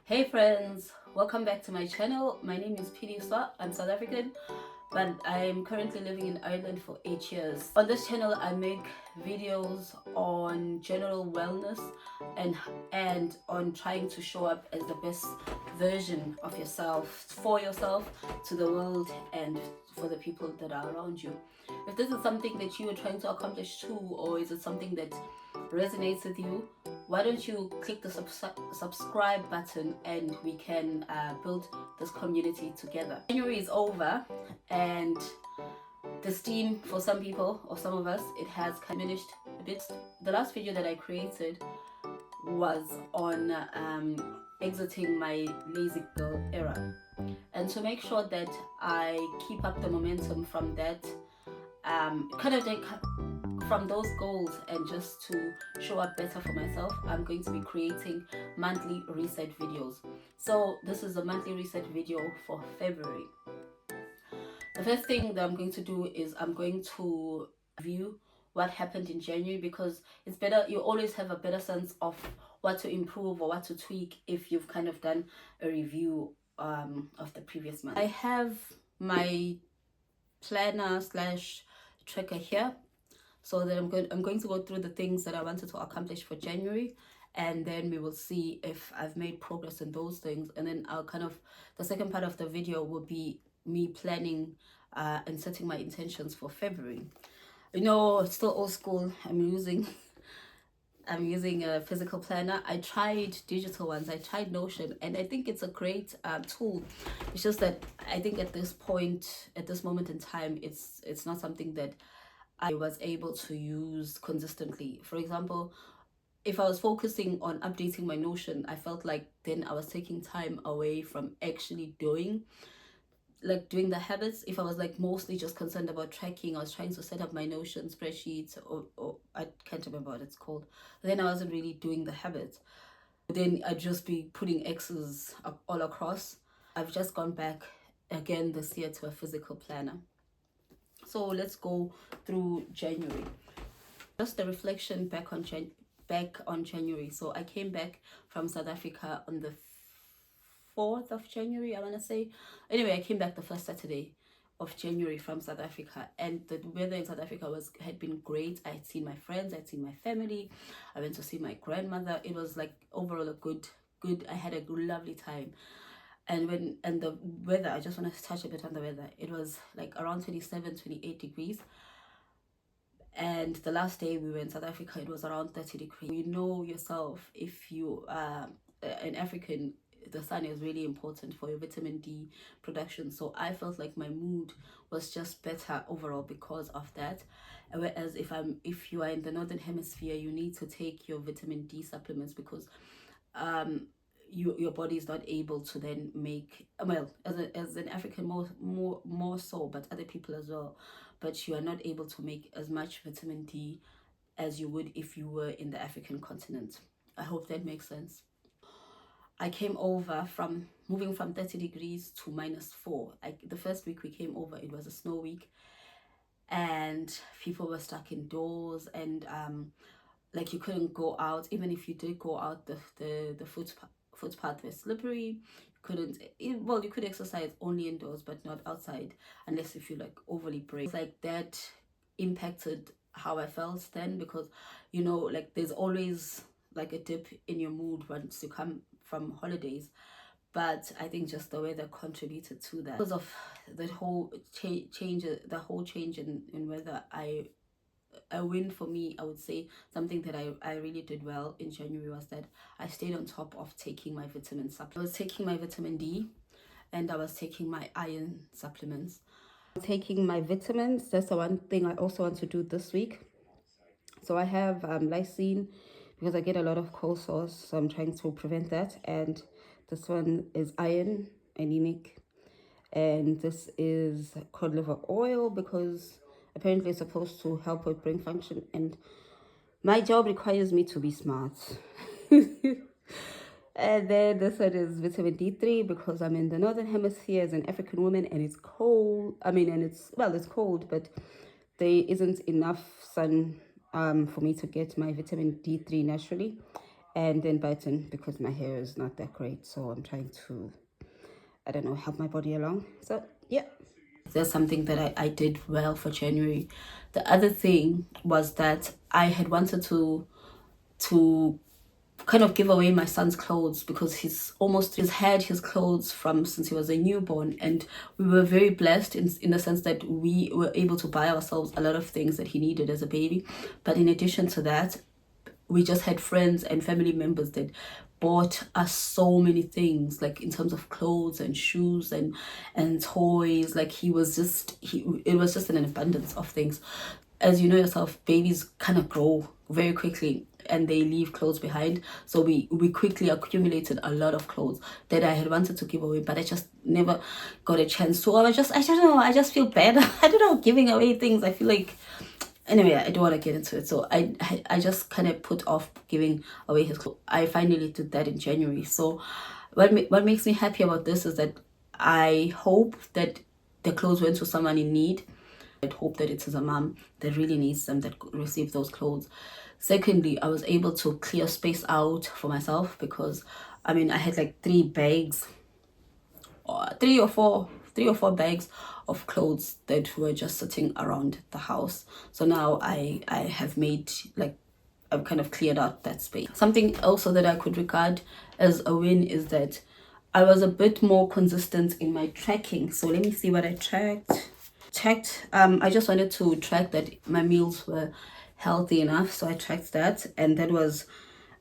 Hey friends, welcome back to my channel. My name is Pidi Swa. I'm South African, but I'm currently living in Ireland for 8 years. On this channel, I make videos on general wellness and on trying to show up as the best version of yourself, for yourself, to the world, and for the people that are around you. If this is something that you are trying to accomplish too, or is it something that resonates with you, why don't you click the subscribe button and we can build this community together. January is over and the steam for some people or some of us, it has diminished a bit. The last video that I created was on exiting my lazy girl era, and to make sure that I keep up the momentum from that kind of like from those goals, and just to show up better for myself, I'm going to be creating monthly reset videos. So this is a monthly reset video for February. The first thing that I'm going to do is I'm going to review what happened in January, because it's better, you always have a better sense of what to improve or what to tweak if you've kind of done a review of the previous month. I have my planner slash tracker here, so that I'm going to go through the things that I wanted to accomplish for January, and then we will see if I've made progress in those things. And then I'll the second part of the video will be me planning and setting my intentions for February. You know, it's still old school. I'm using a physical planner. I tried digital ones. I tried Notion, and I think it's a great tool. It's just that I think at this moment in time, it's not something that I was able to use consistently. For example, if I was focusing on updating my Notion, I felt like then I was taking time away from actually doing the habits. If I was mostly just concerned about tracking, I was trying to set up my Notion spreadsheets, or I can't remember what it's called, then I wasn't really doing the habits. Then I'd just be putting X's all across. I've just gone back again this year to a physical planner. So let's go through January. Just a reflection back on January. So I came back from South Africa on the 4th of January, I want to say. Anyway, I came back the first Saturday of January from South Africa, and the weather in South Africa had been great. I had seen my friends, I'd seen my family. I went to see my grandmother. It was overall a good. I had a lovely time. And the weather, I just want to touch a bit on the weather. It was around 27-28 degrees, and the last day we were in South Africa, it was around 30 degrees. You know yourself, if you are an African, the sun is really important for your vitamin D production. So I felt like my mood was just better overall because of that. Whereas if you are in the northern hemisphere, you need to take your vitamin D supplements, because your body is not able to then make, well, as an African more so, but other people as well, but you are not able to make as much vitamin D as you would if you were in the African continent. I hope that makes sense. I came over from moving from 30 degrees to -4. The first week we came over, it was a snow week, and people were stuck indoors, and you couldn't go out. Even if you did go out, the footpath was slippery. You could exercise only indoors, but not outside, unless if you overly brave. That impacted how I felt then, because there's always a dip in your mood once you come from holidays. But I think just the weather contributed to that. Because of that whole change in weather, a win for me, I would say. Something that I really did well in January was that I stayed on top of taking my vitamin supplements. I was taking my vitamin D, and I was taking my iron supplements. Taking my vitamins, that's the one thing I also want to do this week. So I have lysine, because I get a lot of cold sores, so I'm trying to prevent that. And this one is iron, anemic. And this is cod liver oil, because apparently it's supposed to help with brain function, and my job requires me to be smart. And then this one is vitamin D3, because I'm in the northern hemisphere as an African woman, and it's cold. It's cold, but there isn't enough sun for me to get my vitamin D3 naturally. and then button because my hair is not that great, so I'm trying to, I don't know, help my body along. So yeah, there's something that I did well for January. The other thing was that I had wanted to kind of give away my son's clothes because he's had his clothes from since he was a newborn, and we were very blessed in the sense that we were able to buy ourselves a lot of things that he needed as a baby. But in addition to that, we just had friends and family members that bought us so many things, like in terms of clothes and shoes and toys. Like it was just an abundance of things. As you know yourself, babies kind of grow very quickly and they leave clothes behind. So we quickly accumulated a lot of clothes that I had wanted to give away, but I just never got a chance to. I don't know, I just feel bad. I don't know, giving away things. I feel like, anyway, I don't want to get into it. So I just kind of put off giving away his clothes. I finally did that in January. So what makes me happy about this is that I hope that the clothes went to someone in need. I'd hope that it is a mom that really needs them that received those clothes. Secondly, I was able to clear space out for myself because I mean I had like three or four bags of clothes that were just sitting around the house. So now I have made, like, I've kind of cleared out that space. Something also that I could regard as a win is that I was a bit more consistent in my tracking. So let me see what I tracked. I just wanted to track that my meals were healthy enough, so I tracked that, and that was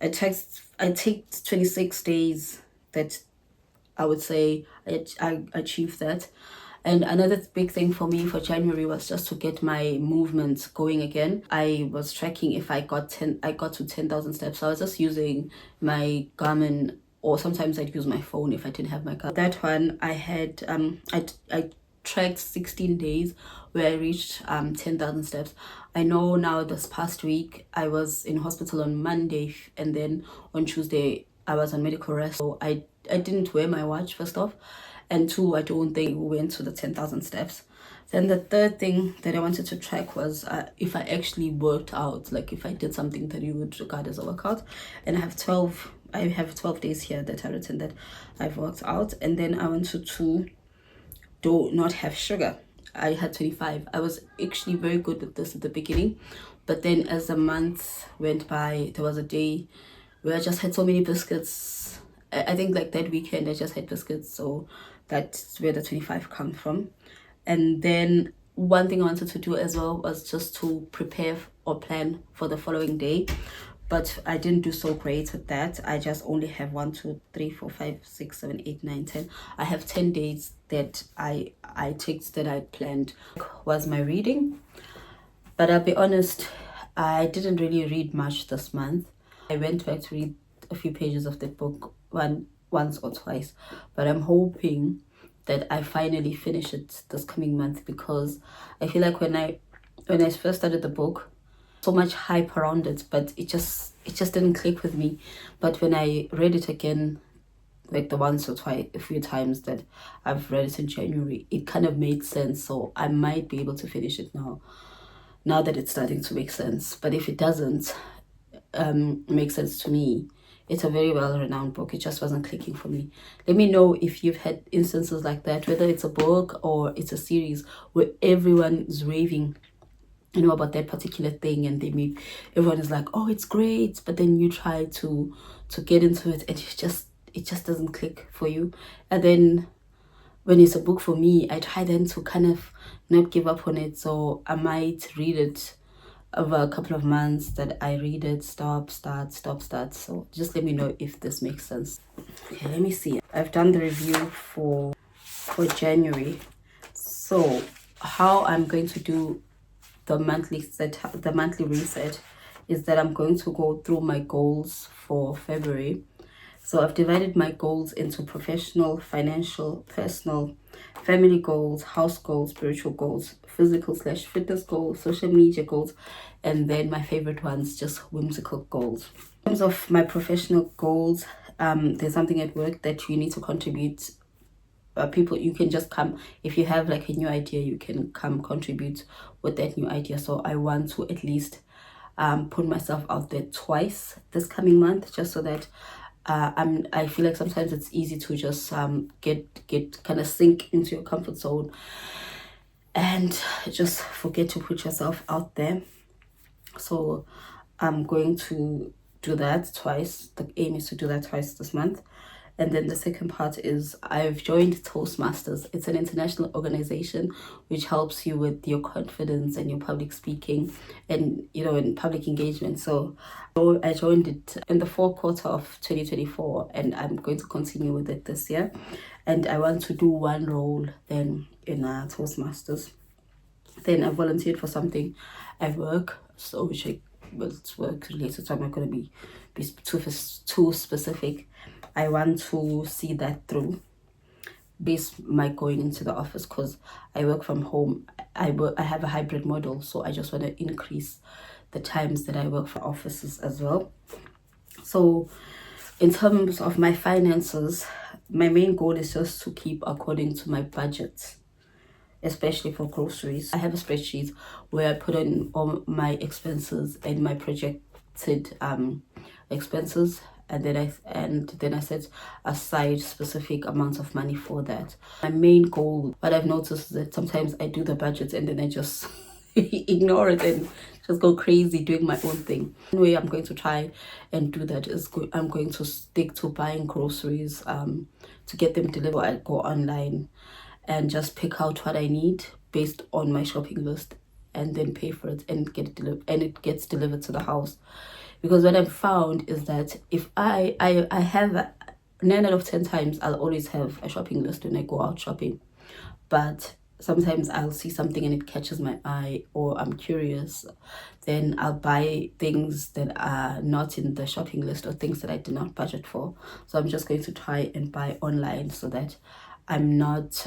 I take 26 days that I would say I achieved that. And another big thing for me for January was just to get my movement going again. I was tracking if I got to 10,000 steps. So I was just using my Garmin, or sometimes I'd use my phone if I didn't have my Garmin. That one I had I tracked 16 days where I reached 10,000 steps. I know now this past week I was in hospital on Monday, and then on Tuesday I was on medical rest. So I didn't wear my watch, first off, and two, I don't think we went to the 10,000 steps. Then the third thing that I wanted to track was if I actually worked out, like if I did something that you would regard as a workout. And I have 12 days here that I written that I've worked out. And then I wanted to do not have sugar. I had 25. I was actually very good at this at the beginning, but then as the month went by, there was a day where I just had so many biscuits. I think like that weekend I just had biscuits, so that's where the 25 comes from. And then one thing I wanted to do as well was just to prepare or plan for the following day, but I didn't do so great with that. I just only have 1, 2, 3, 4, 5, 6, 7, 8, 9, 10. I have 10 days that I ticked that I planned. Was my reading, but I'll be honest, I didn't really read much this month. I went back to read a few pages of the book once or twice, but I'm hoping that I finally finish it this coming month, because I feel like when I first started the book, so much hype around it, but it just didn't click with me. But when I read it again, like the once or twice, a few times that I've read it in January, it kind of made sense. So I might be able to finish it now that it's starting to make sense. But if it doesn't make sense to me, it's a very well-renowned book, it just wasn't clicking for me. Let me know if you've had instances like that, whether it's a book or it's a series where everyone is raving, you know, about that particular thing, and everyone is like, oh, it's great, but then you try to get into it and it just doesn't click for you. And then when it's a book for me, I try then to kind of not give up on it. So I might read it over a couple of months, that I read it, stop, start, stop, start. So just let me know if this makes sense. Okay, let me see. I've done the review for January. So how I'm going to do the monthly reset is that I'm going to go through my goals for February. So I've divided my goals into professional, financial, personal, family goals, house goals, spiritual goals, physical/fitness goals, social media goals, and then my favorite ones, just whimsical goals. In terms of my professional goals, there's something at work that you need to contribute. People, you can just come, if you have like a new idea, you can come contribute with that new idea. So I want to at least put myself out there twice this coming month, just so that I feel like sometimes it's easy to just get kind of sink into your comfort zone and just forget to put yourself out there. So I'm going to do that twice. The aim is to do that twice this month. And then the second part is I've joined Toastmasters. It's an international organization which helps you with your confidence and your public speaking and, in public engagement. So I joined it in the fourth quarter of 2024, and I'm going to continue with it this year. And I want to do one role then in Toastmasters. Then I volunteered for something at work, so which it's work related, so I'm not going to be too specific. I want to see that through, based my going into the office, because I work from home. I have a hybrid model, so I just want to increase the times that I work for offices as well. So in terms of my finances, my main goal is just to keep according to my budget, especially for groceries. I have a spreadsheet where I put in all my expenses and my projected expenses, and then I set aside specific amounts of money for that. My main goal, what I've noticed, is that sometimes I do the budget and then I just ignore it and just go crazy doing my own thing. The way I'm going to try and do that is I'm going to stick to buying groceries to get them delivered. I go online and just pick out what I need based on my shopping list, and then pay for it and get it delivered, and it gets delivered to the house. Because what I've found is that if I have 9 out of 10 times, I'll always have a shopping list when I go out shopping. But sometimes I'll see something and it catches my eye, or I'm curious, then I'll buy things that are not in the shopping list or things that I did not budget for. So I'm just going to try and buy online so that I'm not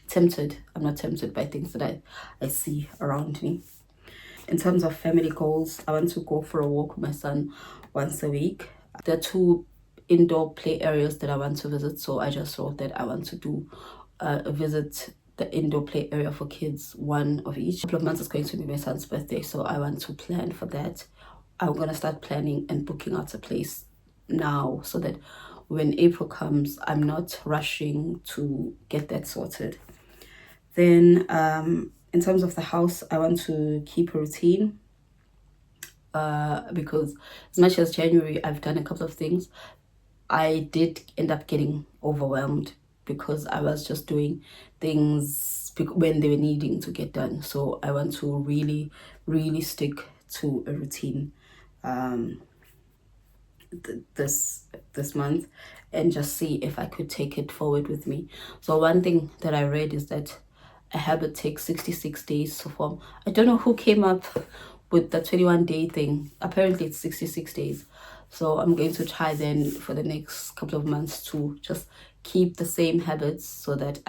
tempted. I'm not tempted by things that I see around me. In terms of family goals, I want to go for a walk with my son once a week. There are 2 indoor play areas that I want to visit, so I just wrote that I want to do visit the indoor play area for kids, one of each. A couple of months is going to be my son's birthday, so I want to plan for that. I'm gonna start planning and booking out a place now, so that when April comes, I'm not rushing to get that sorted. Then in terms of the house, I want to keep a routine because as much as January I've done a couple of things, I did end up getting overwhelmed because I was just doing things when they were needing to get done. So I want to really, really stick to a routine this month, and just see if I could take it forward with me. So one thing that I read is that a habit takes 66 days to form. I don't know who came up with the 21-day thing. Apparently it's 66 days. So I'm going to try then for the next couple of months to just keep the same habits so that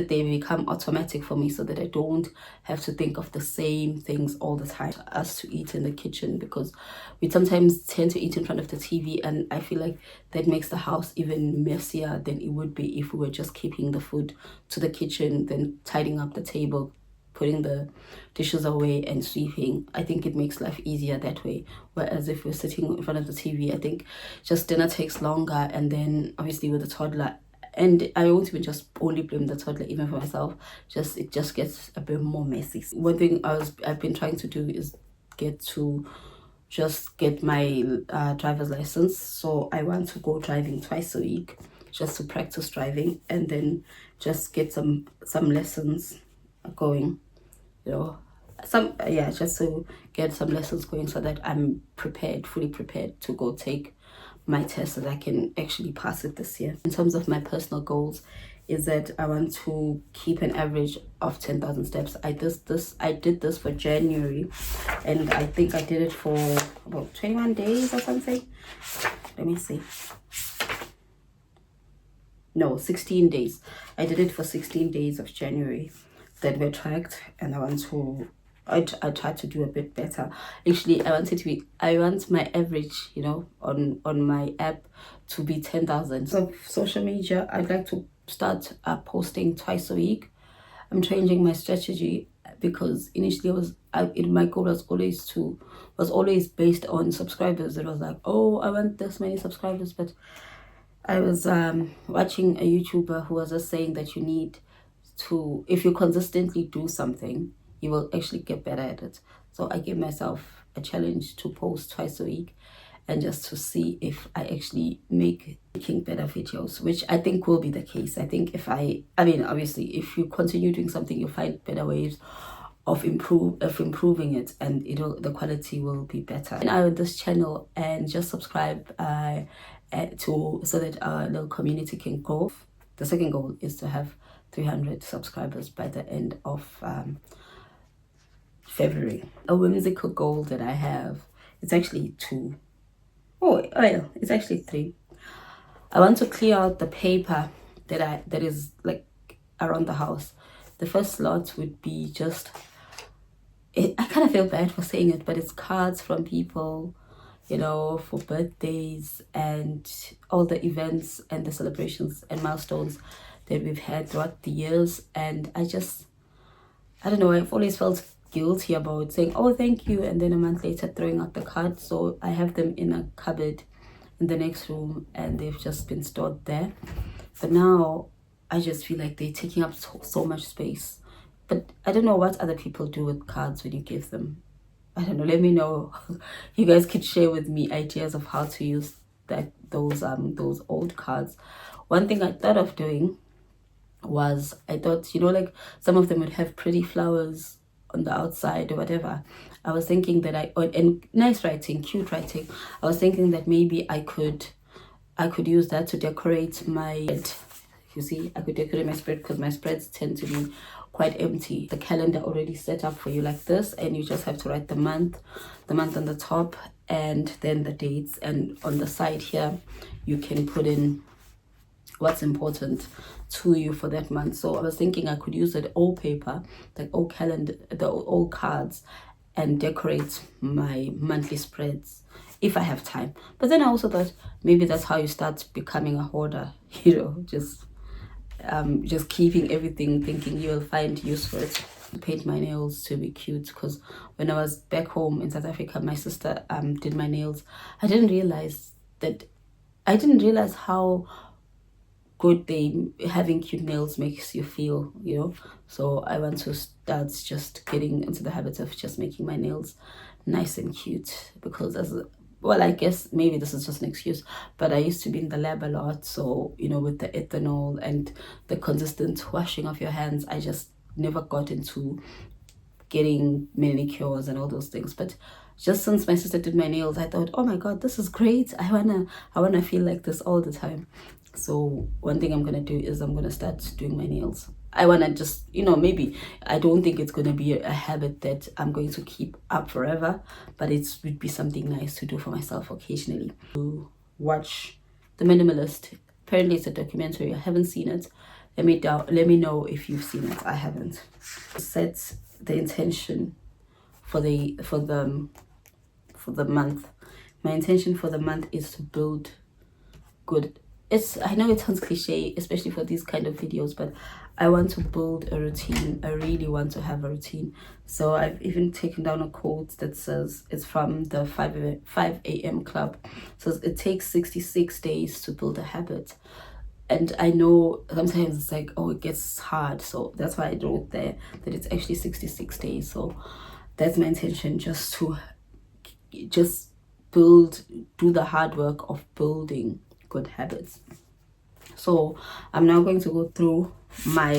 they become automatic for me, so that I don't have to think of the same things all the time. Us to eat in the kitchen, because we sometimes tend to eat in front of the TV, and I feel like that makes the house even messier than it would be if we were just keeping the food to the kitchen, then tidying up the table, putting the dishes away and sweeping. I think it makes life easier that way. Whereas if we're sitting in front of the TV, I think just dinner takes longer, and then obviously with the toddler, and I won't even just only blame the toddler, even for myself, it just gets a bit more messy. One thing I've been trying to do is get my driver's license. So I want to go driving twice a week just to practice driving, and then just get some lessons going, just to get some lessons going, so that I'm fully prepared to go take my test, so that I can actually pass it this year. In terms of my personal goals, is that I want to keep an average of 10,000 steps. I did this for January, and I think I did it for about 21 days or something. Let me see. No, 16 days. I did it for 16 days of January that were tracked, and I tried to do a bit better. Actually, I want my average, on my app to be 10,000. So social media, I'd like to start posting twice a week. I'm changing my strategy. because initially my goal was always based on subscribers. It was like, oh, I want this many subscribers. But I was watching a YouTuber who was just saying that you need to, if you consistently do something, you will actually get better at it. So I gave myself a challenge to post twice a week, and just to see if I actually making better videos, which I think will be the case. I think if I mean, obviously, if you continue doing something, you find better ways of improving it, and the quality will be better. And I on this channel, and just subscribe to so that our little community can grow. The second goal is to have 300 subscribers by the end of February. A whimsical goal that I have, it's actually two. Oh, well, it's actually three. I want to clear out the paper that is like around the house. The first lot would be just, I kind of feel bad for saying it, but it's cards from people, you know, for birthdays and all the events and the celebrations and milestones that we've had throughout the years. And I don't know, I've always felt guilty about saying, oh, thank you, and then a month later throwing out the cards. So I have them in a cupboard in the next room, and they've just been stored there. But now I just feel like they're taking up so much space. But I don't know what other people do with cards when you give them. I don't know, let me know. You guys could share with me ideas of how to use those old cards. One thing I thought of doing was, I thought, you know, like some of them would have pretty flowers on the outside or whatever. I was thinking that and nice writing, cute writing. I was thinking that maybe I could use that to decorate my spread. You see, I could decorate my spread because my spreads tend to be quite empty. The calendar already set up for you like this, and you just have to write the month on the top, and then the dates, and on the side here you can put in what's important to you for that month. So I was thinking I could use that old paper, like old calendar, the old cards, and decorate my monthly spreads if I have time. But then I also thought maybe that's how you start becoming a hoarder, you know, just keeping everything, thinking you'll find use for it. Paint my nails to be cute, because when I was back home in South Africa, my sister did my nails. I didn't realize how good having cute nails makes you feel, you know. So I want to start just getting into the habit of just making my nails nice and cute, because well, I guess maybe this is just an excuse, but I used to be in the lab a lot. So, you know, with the ethanol and the consistent washing of your hands, I just never got into getting manicures and all those things. But just since my sister did my nails, I thought, oh my god, this is great. I wanna feel like this all the time. So one thing I'm gonna do is I'm gonna start doing my nails. I wanna just, you know, maybe I don't think it's gonna be a habit that I'm going to keep up forever, but it would be something nice to do for myself occasionally. To watch The Minimalist. Apparently it's a documentary. I haven't seen it. Let me know if you've seen it. I haven't. Set the intention for the month. My intention for the month is to build good. I know it sounds cliche, especially for these kind of videos, but I want to build a routine. I really want to have a routine. So I've even taken down a quote that says, it's from the 5 a.m. club. So it takes 66 days to build a habit. And I know sometimes it's like, oh, it gets hard. So that's why I wrote there that it's actually 66 days. So that's my intention, just to do the hard work of building good habits. So I'm now going to go through my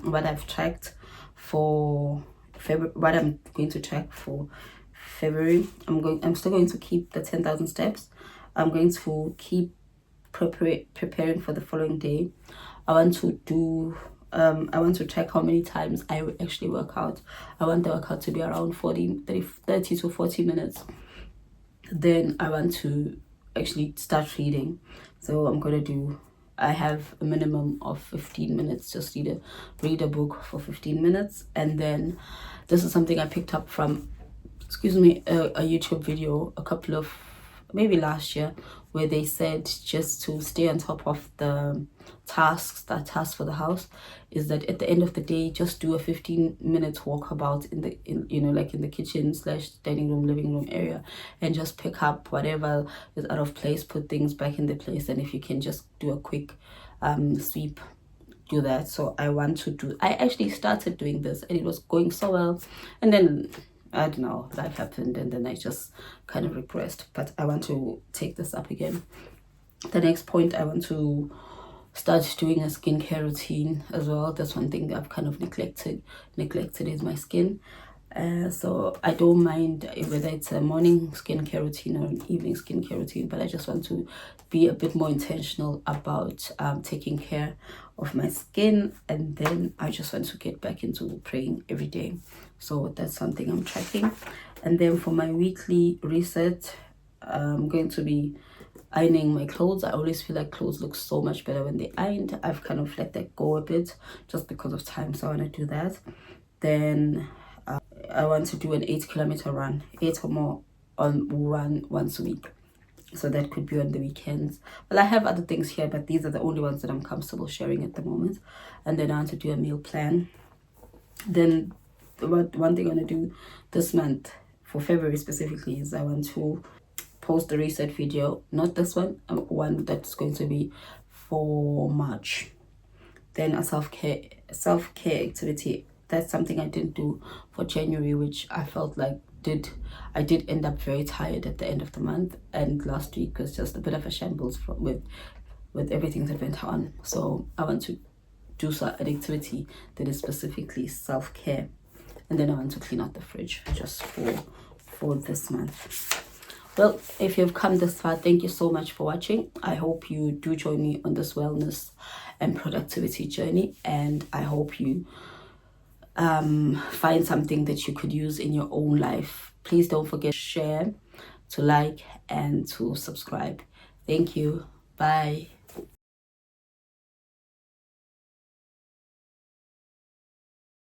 what I've tracked for February, what I'm going to track for February. I'm still going to keep the 10,000 steps. I'm going to keep preparing for the following day. I want to track how many times I would actually work out. I want the workout to be around 30 to 40 minutes. Then I want to actually start reading. So I have a minimum of 15 minutes, just read a book for 15 minutes. And then this is something I picked up from, a YouTube video a couple of maybe last year, where they said just to stay on top of the tasks for the house, is that at the end of the day, just do a 15-minute walkabout in like in the kitchen slash dining room, living room area, and just pick up whatever is out of place, put things back in the place, and if you can just do a quick sweep, do that. So I actually started doing this and it was going so well, and then I don't know, life happened, and then I just kind of regressed. But I want to take this up again. The next point, I want to start doing a skincare routine as well. That's one thing that I've kind of neglected is my skin. So I don't mind whether it's a morning skincare routine or an evening skincare routine, but I just want to be a bit more intentional about taking care of my skin, and then I just want to get back into praying every day. So that's something I'm tracking. And then for my weekly reset, I'm going to be ironing my clothes. I always feel like clothes look so much better when they ironed. I've kind of let that go a bit just because of time, so I want to do that. Then I want to do an 8-kilometer run, 8 or more, on run once a week. So that could be on the weekends. Well, I have other things here, but these are the only ones that I'm comfortable sharing at the moment. And then I want to do a meal plan. Then one thing I want to do this month, for February specifically, is I want to post the reset video, not this one, one that's going to be for March. Then a self-care activity. That's something I didn't do for January, which I felt like I did end up very tired at the end of the month, and last week was just a bit of a shambles with everything that went on. So I want to do an activity that is specifically self-care, and then I want to clean out the fridge just for this month. Well, if you've come this far, thank you so much for watching. I hope you do join me on this wellness and productivity journey, and I hope you find something that you could use in your own life. Please don't forget to share, to like, and to subscribe. Thank you. Bye.